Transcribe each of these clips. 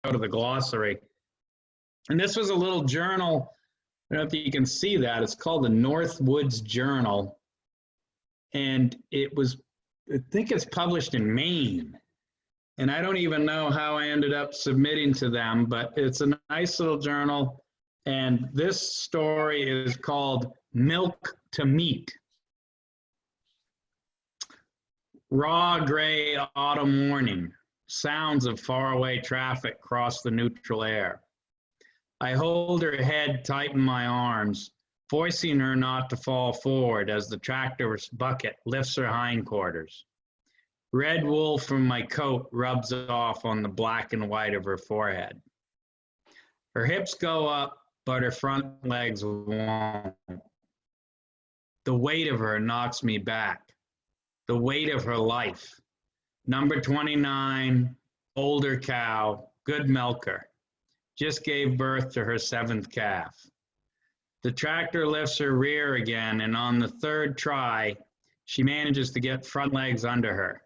go to the glossary. And this was a little journal. I don't know if you can see that. It's called the Northwoods Journal. And I think it's published in Maine. And I don't even know how I ended up submitting to them, but it's a nice little journal. And this story is called Milk to Meat. Raw gray autumn morning. Sounds of faraway traffic cross the neutral air. I hold her head tight in my arms, forcing her not to fall forward as the tractor's bucket lifts her hindquarters. Red wool from my coat rubs off on the black and white of her forehead. Her hips go up, but her front legs won't. The weight of her knocks me back. The weight of her life. Number 29, older cow, good milker. Just gave birth to her 7th calf. The tractor lifts her rear again, and on the 3rd try, she manages to get front legs under her.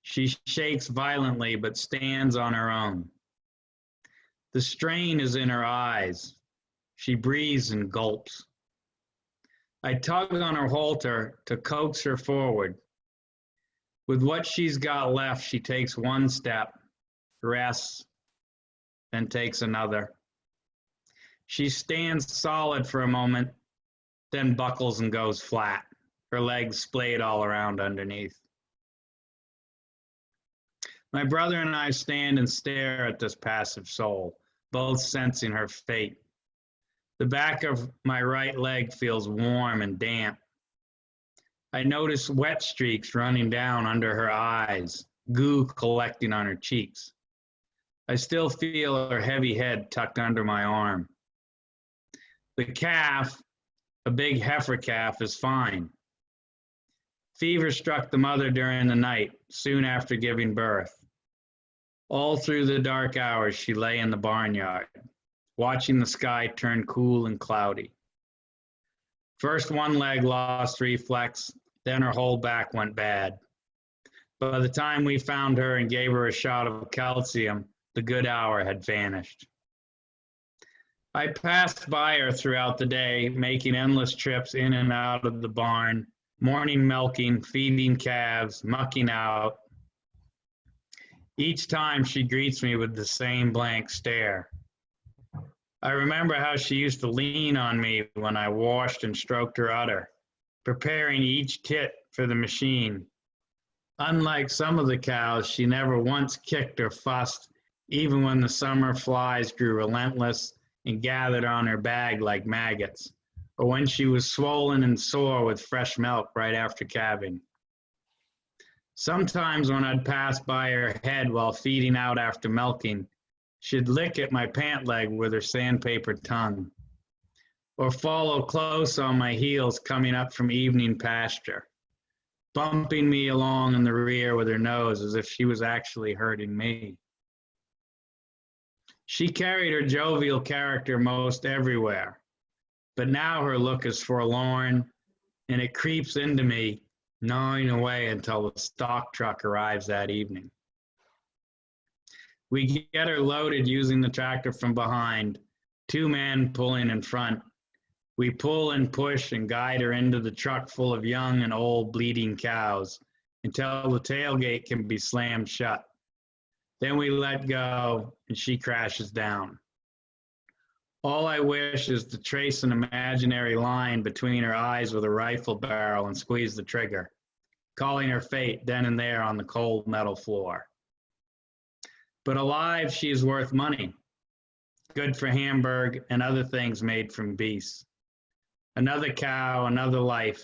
She shakes violently, but stands on her own. The strain is in her eyes. She breathes and gulps. I tug on her halter to coax her forward. With what she's got left, she takes one step, rests, then takes another. She stands solid for a moment, then buckles and goes flat, her legs splayed all around underneath. My brother and I stand and stare at this passive soul, both sensing her fate. The back of my right leg feels warm and damp. I notice wet streaks running down under her eyes, goo collecting on her cheeks. I still feel her heavy head tucked under my arm. The calf, a big heifer calf, is fine. Fever struck the mother during the night, soon after giving birth. All through the dark hours, she lay in the barnyard, watching the sky turn cool and cloudy. First one leg lost reflex, then her whole back went bad. By the time we found her and gave her a shot of calcium, the good hour had vanished. I passed by her throughout the day, making endless trips in and out of the barn, morning milking, feeding calves, mucking out. Each time she greets me with the same blank stare. I remember how she used to lean on me when I washed and stroked her udder, preparing each tit for the machine. Unlike some of the cows, she never once kicked or fussed, even when the summer flies grew relentless and gathered on her bag like maggots, or when she was swollen and sore with fresh milk right after calving. Sometimes when I'd pass by her head while feeding out after milking, she'd lick at my pant leg with her sandpaper tongue, or follow close on my heels coming up from evening pasture, bumping me along in the rear with her nose as if she was actually hurting me. She carried her jovial character most everywhere, but now her look is forlorn, and it creeps into me, gnawing away until the stock truck arrives that evening. We get her loaded using the tractor from behind, 2 men pulling in front. We pull and push and guide her into the truck full of young and old bleeding cows until the tailgate can be slammed shut. Then we let go and she crashes down. All I wish is to trace an imaginary line between her eyes with a rifle barrel and squeeze the trigger, calling her fate then and there on the cold metal floor. But alive, she is worth money, good for Hamburg and other things made from beasts. Another cow, another life.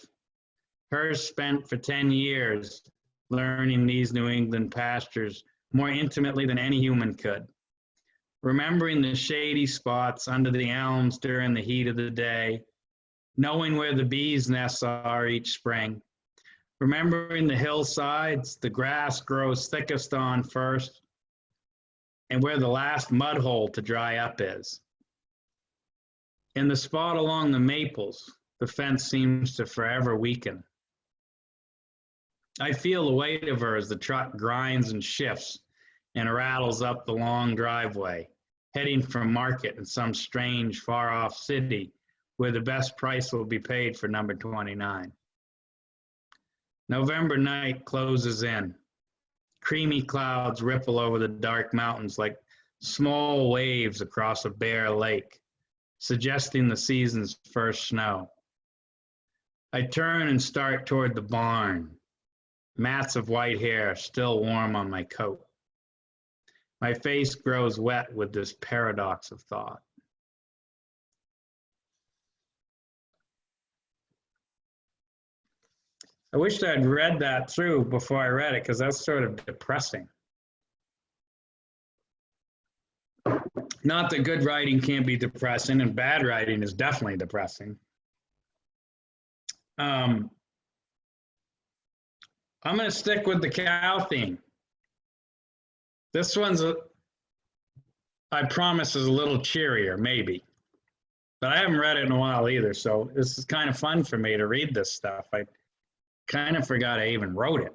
Hers spent for 10 years learning these New England pastures more intimately than any human could. Remembering the shady spots under the elms during the heat of the day, knowing where the bees' nests are each spring, remembering the hillsides, the grass grows thickest on first, and where the last mud hole to dry up is. In the spot along the maples, the fence seems to forever weaken. I feel the weight of her as the truck grinds and shifts, and rattles up the long driveway, heading for market in some strange, far-off city where the best price will be paid for number 29. November night closes in. Creamy clouds ripple over the dark mountains like small waves across a bare lake, suggesting the season's first snow. I turn and start toward the barn, mats of white hair still warm on my coat. My face grows wet with this paradox of thought. I wish I'd read that through before I read it, because that's sort of depressing. Not that good writing can't be depressing, and bad writing is definitely depressing. I'm going to stick with the cow theme. This one's, I promise, is a little cheerier, maybe. But I haven't read it in a while either, so this is kind of fun for me to read this stuff. I kind of forgot I even wrote it.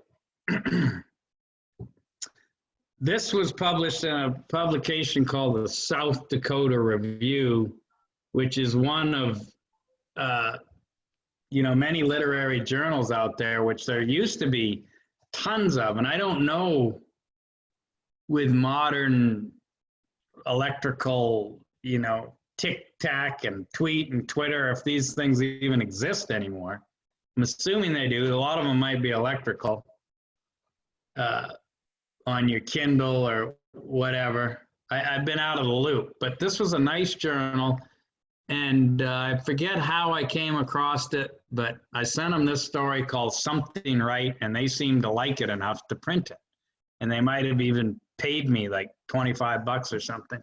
This was published in a publication called the South Dakota Review, which is one of many literary journals out there, which there used to be tons of. And I don't know, with modern electrical, tic-tac and tweet and Twitter, if these things even exist anymore. I'm assuming they do. A lot of them might be electrical on your Kindle or whatever. I've been out of the loop, but this was a nice journal, and I forget how I came across it, but I sent them this story called Something Right, and they seemed to like it enough to print it. And they might have even paid me like $25 or something.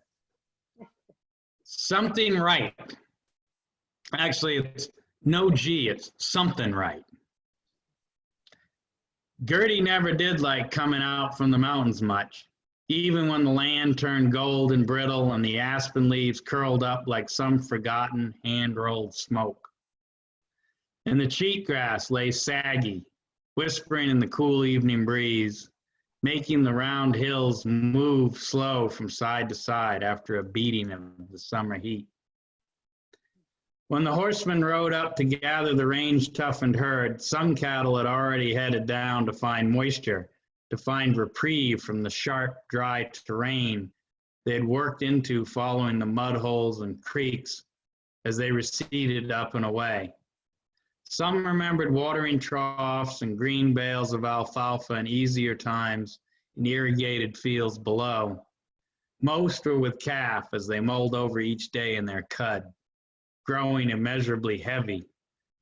Something Right. Actually, it's no G, it's Something Right. Gertie never did like coming out from the mountains much, even when the land turned gold and brittle and the aspen leaves curled up like some forgotten hand-rolled smoke. And the cheatgrass lay saggy, whispering in the cool evening breeze, making the round hills move slow from side to side after a beating of the summer heat. When the horsemen rode up to gather the range-toughened herd, some cattle had already headed down to find moisture, to find reprieve from the sharp, dry terrain they had worked into following the mud holes and creeks as they receded up and away. Some remembered watering troughs and green bales of alfalfa in easier times in irrigated fields below. Most were with calf as they mulled over each day in their cud, growing immeasurably heavy,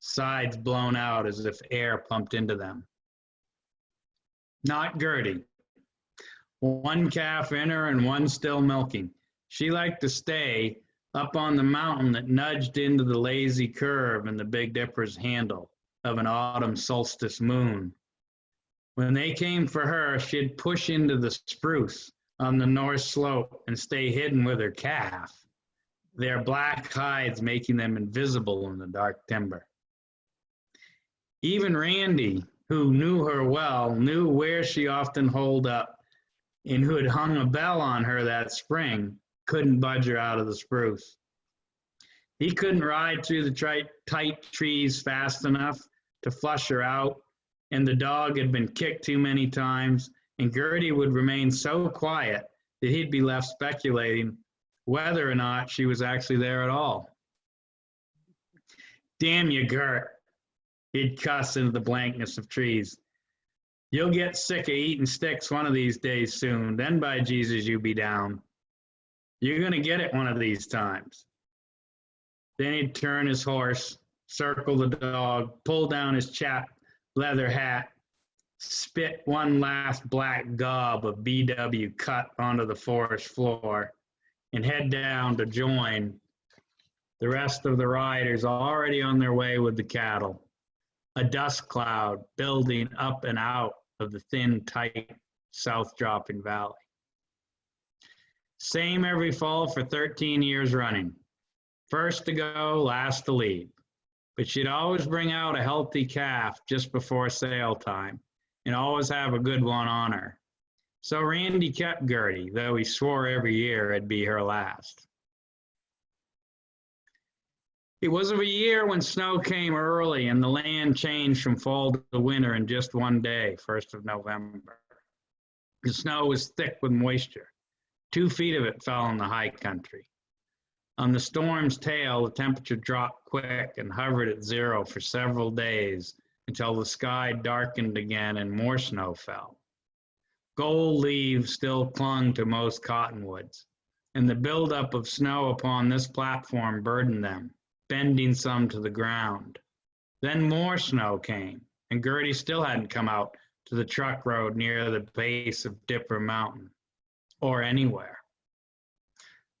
sides blown out as if air pumped into them. Not Gertie. One calf in her and one still milking. She liked to stay up on the mountain that nudged into the lazy curve in the Big Dipper's handle of an autumn solstice moon. When they came for her, she'd push into the spruce on the north slope and stay hidden with her calf, their black hides making them invisible in the dark timber. Even Randy, who knew her well, knew where she often holed up, and who had hung a bell on her that spring, couldn't budge her out of the spruce. He couldn't ride through the tight trees fast enough to flush her out, and the dog had been kicked too many times, and Gertie would remain so quiet that he'd be left speculating whether or not she was actually there at all. Damn you, Gert, he'd cuss into the blankness of trees. You'll get sick of eating sticks one of these days soon, then by Jesus you be down. You're gonna get it one of these times. Then he'd turn his horse, circle the dog, pull down his chapped leather hat, spit one last black gob of BW cut onto the forest floor, and head down to join the rest of the riders already on their way with the cattle, a dust cloud building up and out of the thin, tight, south-dropping valley. Same every fall for 13 years running. First to go, last to leave. But she'd always bring out a healthy calf just before sale time and always have a good one on her. So Randy kept Gertie, though he swore every year it'd be her last. It was of a year when snow came early and the land changed from fall to winter in just one day, 1st of November. The snow was thick with moisture. 2 feet of it fell in the high country. On the storm's tail, the temperature dropped quick and hovered at 0 for several days until the sky darkened again and more snow fell. Gold leaves still clung to most cottonwoods, and the buildup of snow upon this platform burdened them, bending some to the ground. Then more snow came, and Gertie still hadn't come out to the truck road near the base of Dipper Mountain, or anywhere.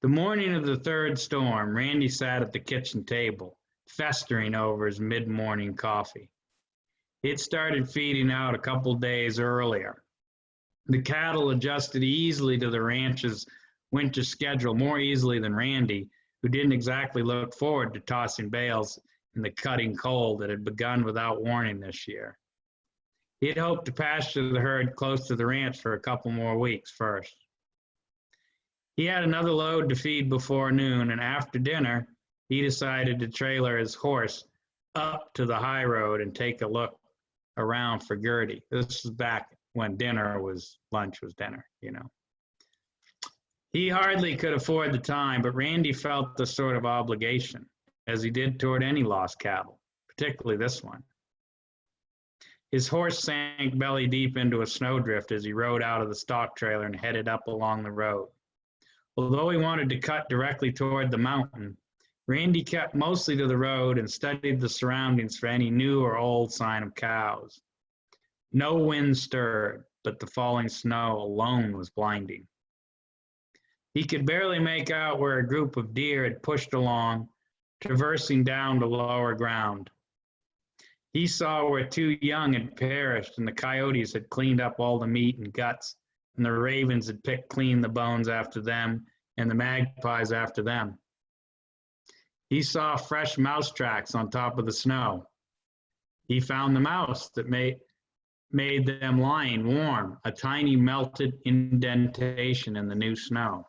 The morning of the 3rd storm, Randy sat at the kitchen table, festering over his mid-morning coffee. It started feeding out a couple days earlier. The cattle adjusted easily to the ranch's winter schedule, more easily than Randy, who didn't exactly look forward to tossing bales in the cutting cold that had begun without warning this year. He had hoped to pasture the herd close to the ranch for a couple more weeks first. He had another load to feed before noon, and after dinner, he decided to trailer his horse up to the high road and take a look around for Gertie. This was back when lunch was dinner, you know. He hardly could afford the time, but Randy felt the sort of obligation, as he did toward any lost cattle, particularly this one. His horse sank belly deep into a snowdrift as he rode out of the stock trailer and headed up along the road. Although he wanted to cut directly toward the mountain, Randy kept mostly to the road and studied the surroundings for any new or old sign of cows. No wind stirred, but the falling snow alone was blinding. He could barely make out where a group of deer had pushed along, traversing down to lower ground. He saw where 2 young had perished and the coyotes had cleaned up all the meat and guts, and the ravens had picked clean the bones after them and the magpies after them. He saw fresh mouse tracks on top of the snow. He found the mouse that made them lying warm, a tiny melted indentation in the new snow.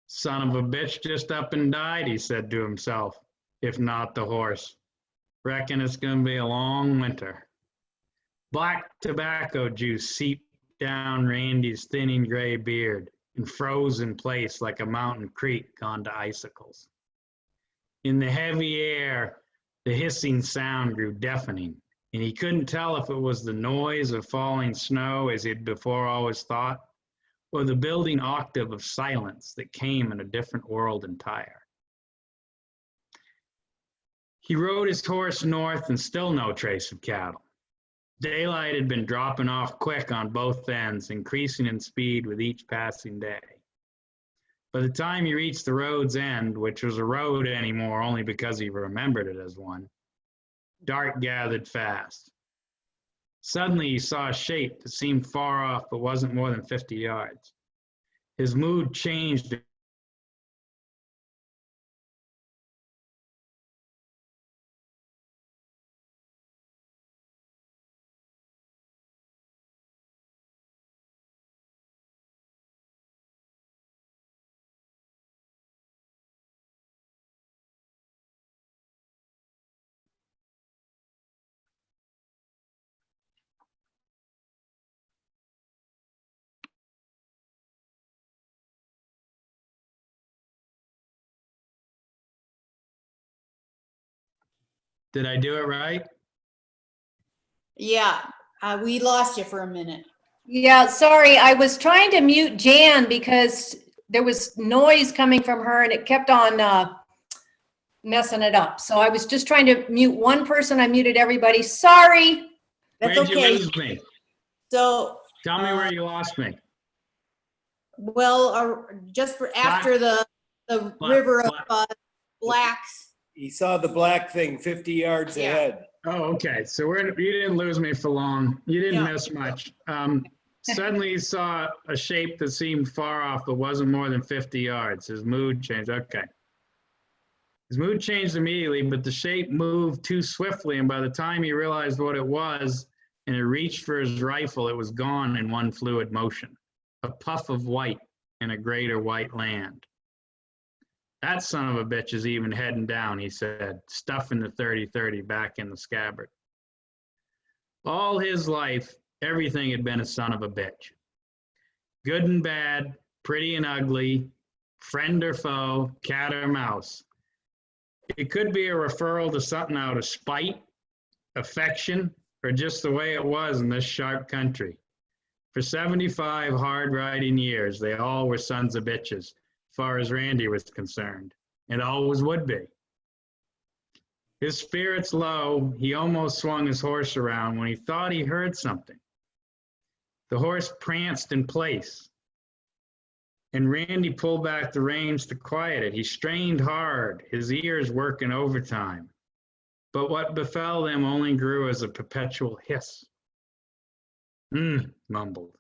Son of a bitch just up and died, he said to himself, if not the horse. Reckon it's going to be a long winter. Black tobacco juice seeped down Randy's thinning gray beard and froze in place like a mountain creek gone to icicles. In the heavy air, the hissing sound grew deafening, and he couldn't tell if it was the noise of falling snow, as he'd before always thought, or the building octave of silence that came in a different world entire. He rode his horse north and still no trace of cattle. Daylight had been dropping off quick on both ends, increasing in speed with each passing day. By the time he reached the road's end, which was a road anymore only because he remembered it as one, dark gathered fast. Suddenly he saw a shape that seemed far off but wasn't more than 50 yards. His mood changed. Did I do it right? Yeah, we lost you for a minute. Yeah, sorry, I was trying to mute Jan because there was noise coming from her and it kept on messing it up. So I was just trying to mute one person. I muted everybody. Sorry. That's Where'd okay. you lose me? So, Tell me where you lost me. well, just after the river of blacks. He saw the black thing 50 yards Yeah. ahead. Oh, okay. So you didn't lose me for long. You didn't Yeah. miss much. Suddenly he saw a shape that seemed far off, but wasn't more than 50 yards. His mood changed. Okay. His mood changed immediately, but the shape moved too swiftly, and by the time he realized what it was, and he reached for his rifle. It was gone in one fluid motion, a puff of white in a greater white land. That son of a bitch is even heading down, he said, stuffing the 30-30 back in the scabbard. All his life, everything had been a son of a bitch. Good and bad, pretty and ugly, friend or foe, cat or mouse. It could be a referral to something out of spite, affection, or just the way it was in this sharp country. For 75 hard-riding years, they all were sons of bitches, as far as Randy was concerned, and always would be. His spirits low, he almost swung his horse around when he thought he heard something. The horse pranced in place, and Randy pulled back the reins to quiet it. He strained hard, his ears working overtime. But what befell them only grew as a perpetual hiss. Mumbled.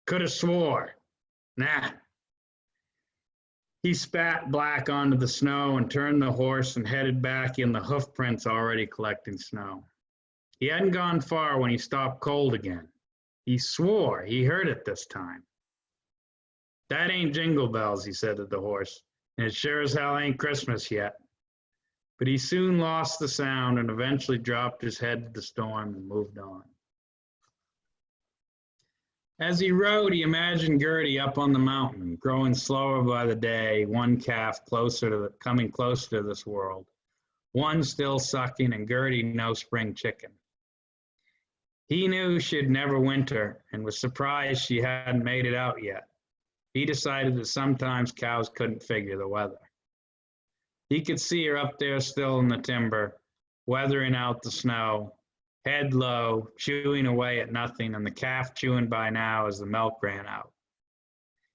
Could have swore. Nah. He spat black onto the snow and turned the horse and headed back in the hoof prints already collecting snow. He hadn't gone far when he stopped cold again. He swore he heard it this time. That ain't jingle bells, he said to the horse, and it sure as hell ain't Christmas yet. But he soon lost the sound and eventually dropped his head to the storm and moved on. As he rode, he imagined Gertie up on the mountain, growing slower by the day, one calf coming closer to this world, one still sucking, and Gertie no spring chicken. He knew she'd never winter and was surprised she hadn't made it out yet. He decided that sometimes cows couldn't figure the weather. He could see her up there still in the timber, weathering out the snow, head low, chewing away at nothing, and the calf chewing by now as the milk ran out.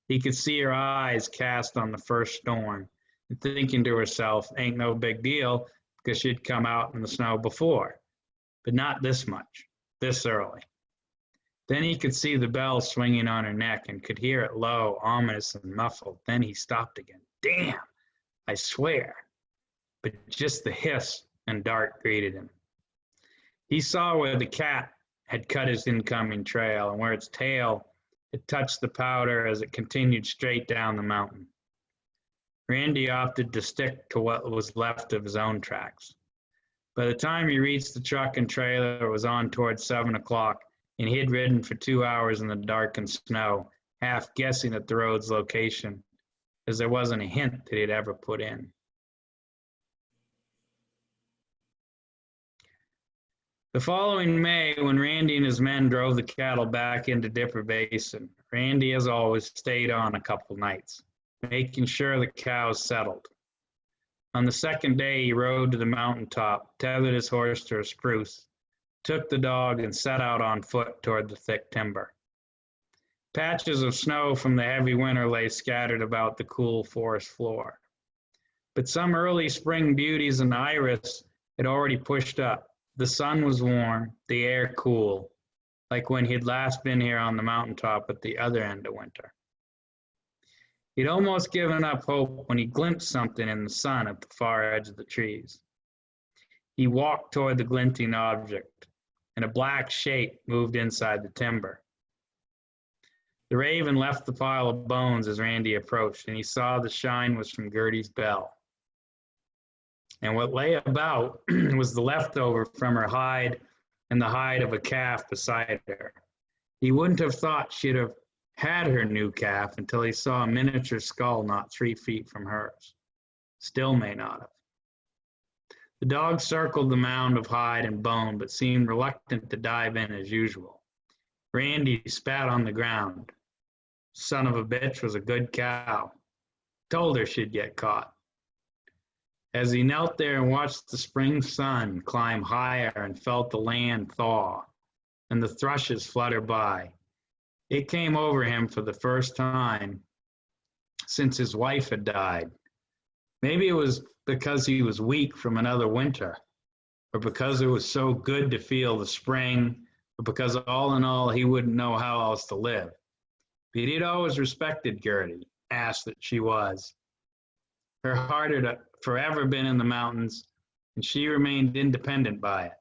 He could see her eyes cast on the first storm, and thinking to herself, ain't no big deal, because she'd come out in the snow before, but not this much, this early. Then he could see the bell swinging on her neck and could hear it low, ominous, and muffled. Then he stopped again. Damn, I swear. But just the hiss and dart greeted him. He saw where the cat had cut his incoming trail and where its tail had touched the powder as it continued straight down the mountain. Randy opted to stick to what was left of his own tracks. By the time he reached the truck and trailer, it was on towards 7 o'clock, and he had ridden for 2 hours in the dark and snow, half guessing at the road's location, as there wasn't a hint that he'd ever put in. The following May, when Randy and his men drove the cattle back into Dipper Basin, Randy, as always, stayed on a couple nights, making sure the cows settled. On the second day, he rode to the mountaintop, tethered his horse to a spruce, took the dog, and set out on foot toward the thick timber. Patches of snow from the heavy winter lay scattered about the cool forest floor. But some early spring beauties in the iris had already pushed up. The sun was warm, the air cool, like when he'd last been here on the mountaintop at the other end of winter. He'd almost given up hope when he glimpsed something in the sun at the far edge of the trees. He walked toward the glinting object, and a black shape moved inside the timber. The raven left the pile of bones as Randy approached, and he saw the shine was from Gertie's bell. And what lay about was the leftover from her hide and the hide of a calf beside her. He wouldn't have thought she'd have had her new calf until he saw a miniature skull not 3 feet from hers. Still may not have. The dog circled the mound of hide and bone, but seemed reluctant to dive in as usual. Randy spat on the ground. Son of a bitch was a good cow. Told her she'd get caught. As he knelt there and watched the spring sun climb higher and felt the land thaw and the thrushes flutter by, it came over him for the first time since his wife had died. Maybe it was because he was weak from another winter, or because it was so good to feel the spring, or because all in all he wouldn't know how else to live. But he'd always respected Gertie, ass that she was. Her heart had forever been in the mountains, and she remained independent by it.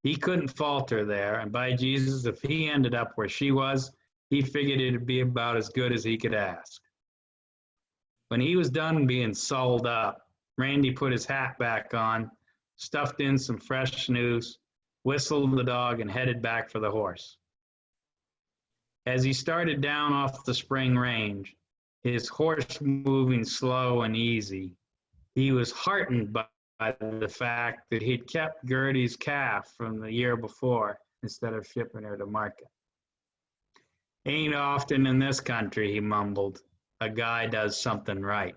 He couldn't falter there, and by Jesus, if he ended up where she was, he figured it'd be about as good as he could ask. When he was done being sold up, Randy put his hat back on, stuffed in some fresh snooze, whistled the dog, and headed back for the horse. As he started down off the spring range, his horse moving slow and easy, he was heartened by the fact that he'd kept Gertie's calf from the year before instead of shipping her to market. Ain't often in this country, he mumbled, a guy does something right.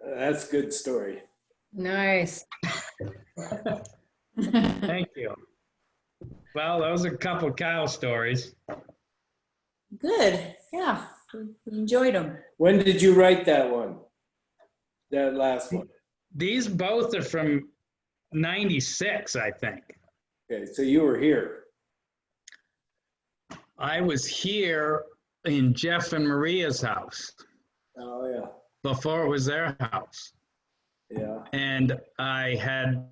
That's a good story. Nice. Thank you. Well, those are a couple cow stories. Good, yeah, we enjoyed them. When did you write that one? That last one? These both are from 96, I think. Okay, so you were here. I was here in Jeff and Maria's house Oh, yeah. before it was their house. Yeah. And I had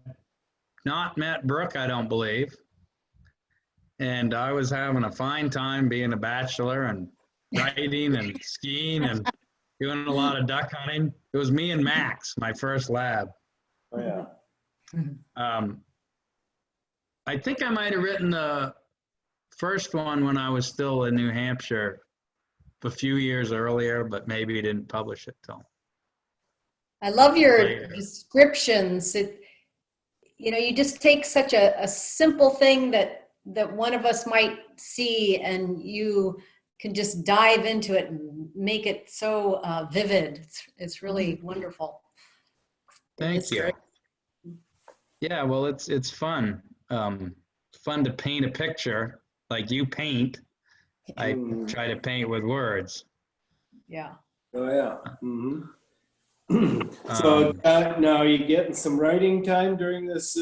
not met Brooke, I don't believe. And I was having a fine time being a bachelor and writing and skiing and doing a lot of duck hunting. It was me and Max, my first lab. Oh, yeah. I think I might have written the first one when I was still in New Hampshire a few years earlier, but maybe didn't publish it till. I love your Later. descriptions. You just take such a simple thing that one of us might see, and you can just dive into it and make it so vivid. It's really wonderful. Thank you. Yeah, well, it's fun. Fun to paint a picture like you paint. I try to paint with words. Yeah. Oh, yeah. Mm-hmm. So now are you getting some writing time during this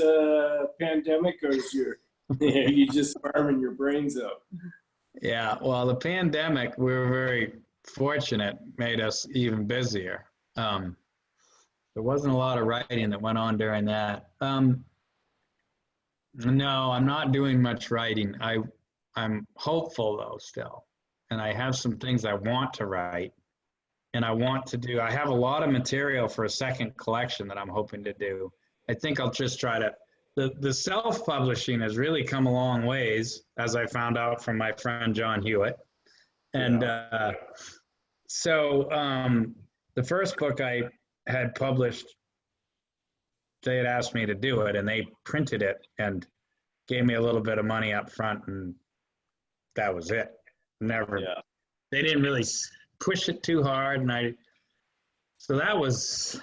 pandemic, or is you just farming your brains out? Yeah, well, the pandemic, we were very fortunate, made us even busier. There wasn't a lot of writing that went on during that. No, I'm not doing much writing. I'm hopeful though still, and I have some things I want to write, and I have a lot of material for a second collection that I'm hoping to do. I think I'll just try to, the self-publishing has really come a long ways, as I found out from my friend John Hewitt. And the first book I had published, they had asked me to do it, and they printed it and gave me a little bit of money up front, and that was it. They didn't really push it too hard, and so that was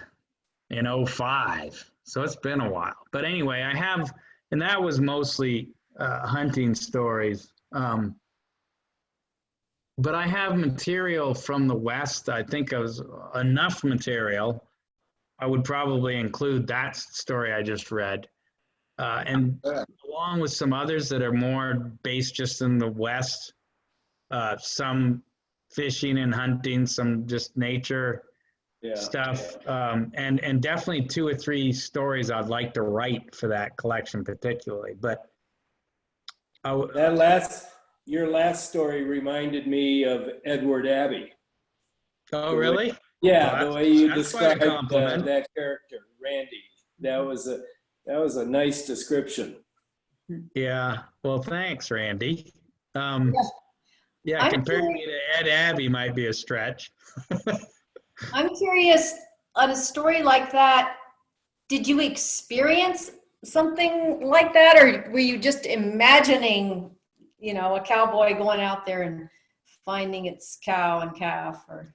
in 2005. So it's been a while. But anyway, and that was mostly hunting stories. But I have material from the West. I think it was enough material. I would probably include that story I just read. And along with some others that are more based just in the West, some fishing and hunting, some just nature stuff, and definitely 2 or 3 stories I'd like to write for that collection particularly. But your last story reminded me of Edward Abbey. Oh, really? Yeah, well, the way you that's quite a described compliment. that character, Randy. That was a nice description. Yeah. Well, thanks, Randy. Yeah, I'm comparing me to Ed Abbey might be a stretch. I'm curious, on a story like that, did you experience something like that, or were you just imagining, a cowboy going out there and finding its cow and calf? Or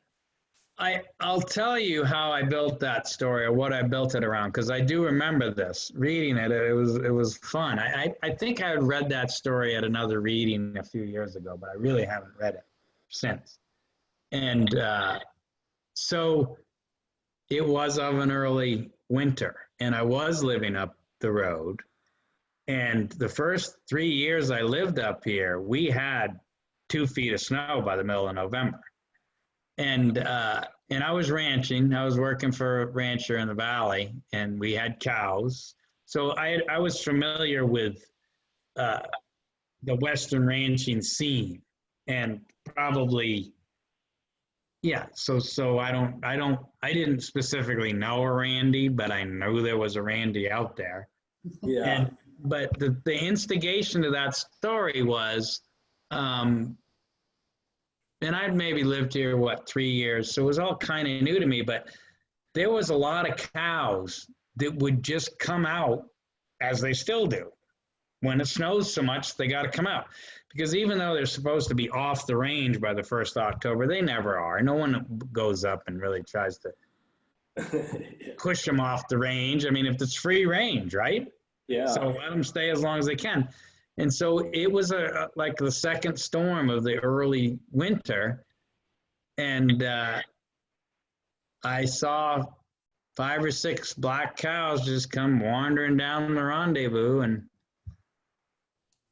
I'll tell you how I built that story, or what I built it around, because I do remember this. Reading it, it was fun. I think I had read that story at another reading a few years ago, but I really haven't read it since. And so it was of an early winter, and I was living up the road. And the first 3 years I lived up here, we had 2 feet of snow by the middle of November. And I was ranching. I was working for a rancher in the valley, and we had cows. So I was familiar with the Western ranching scene, and probably, yeah. So I didn't specifically know a Randy, but I knew there was a Randy out there. Yeah. But the instigation to that story was, and I'd maybe lived here, 3 years, so it was all kind of new to me, but there was a lot of cows that would just come out, as they still do. When it snows so much, they got to come out. Because even though they're supposed to be off the range by the 1st of October, they never are. No one goes up and really tries to push them off the range. I mean, if it's free range, right? Yeah. So let them stay as long as they can. And so it was like the second storm of the early winter. And I saw 5 or 6 black cows just come wandering down the rendezvous, and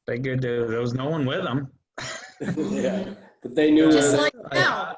figured there was no one with them. Yeah. But they knew Just where like they- now.